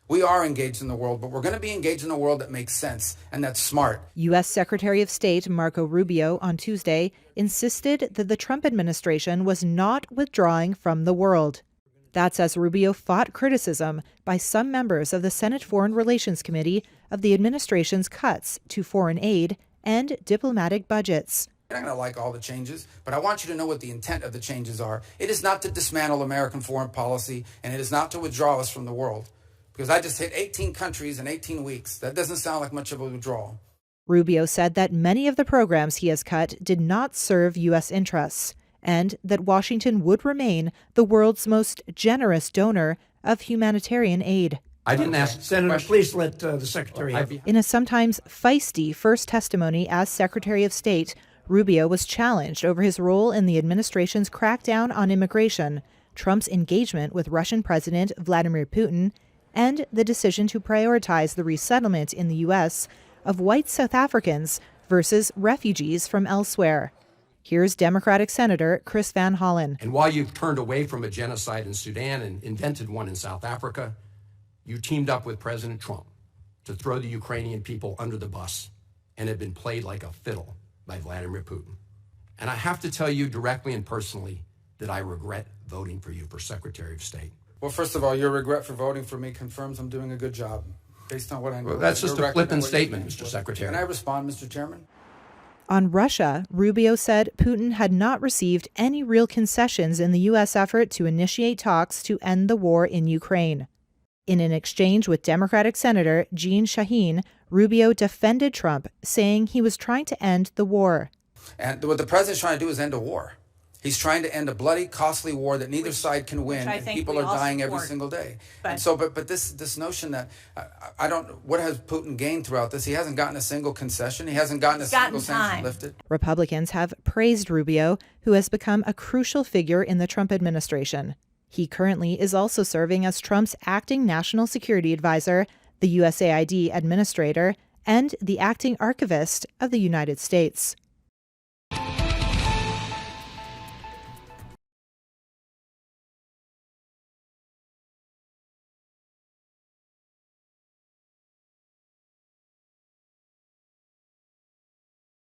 We are engaged in the world, but we're going to be engaged in a world that makes sense and that's smart. U.S. Secretary of State Marco Rubio on Tuesday insisted that the Trump administration was not withdrawing from the world. That's as Rubio fought criticism by some members of the Senate Foreign Relations Committee of the administration's cuts to foreign aid and diplomatic budgets. You're not going to like all the changes, but I want you to know what the intent of the changes are. It is not to dismantle American foreign policy, and it is not to withdraw us from the world. Because I just hit 18 countries in 18 weeks. That doesn't sound like much of a withdrawal. Rubio said that many of the programs he has cut did not serve U.S. interests, and that Washington would remain the world's most generous donor of humanitarian aid. I didn't ask. Senator, please let the Secretary have you. In a sometimes feisty first testimony as Secretary of State, Rubio was challenged over his role in the administration's crackdown on immigration, Trump's engagement with Russian President Vladimir Putin, and the decision to prioritize the resettlement in the U.S. of white South Africans versus refugees from elsewhere. Here's Democratic Senator Chris Van Hollen. And while you've turned away from a genocide in Sudan and invented one in South Africa, you teamed up with President Trump to throw the Ukrainian people under the bus and have been played like a fiddle by Vladimir Putin. And I have to tell you directly and personally that I regret voting for you for Secretary of State. Well, first of all, your regret for voting for me confirms I'm doing a good job, based on what I know. Well, that's just a flippant statement, Mr. Secretary. Can I respond, Mr. Chairman? On Russia, Rubio said Putin had not received any real concessions in the U.S. effort to initiate talks to end the war in Ukraine. In an exchange with Democratic Senator Jeanne Shaheen, Rubio defended Trump, saying he was trying to end the war. And what the president's trying to do is end a war. He's trying to end a bloody, costly war that neither side can win, and people are dying every single day. And so, but this notion that I don't, what has Putin gained throughout this? He hasn't gotten a single concession. He hasn't gotten a single sanction lifted. Republicans have praised Rubio, who has become a crucial figure in the Trump administration. He currently is also serving as Trump's acting national security advisor, the USAID administrator, and the acting archivist of the United States.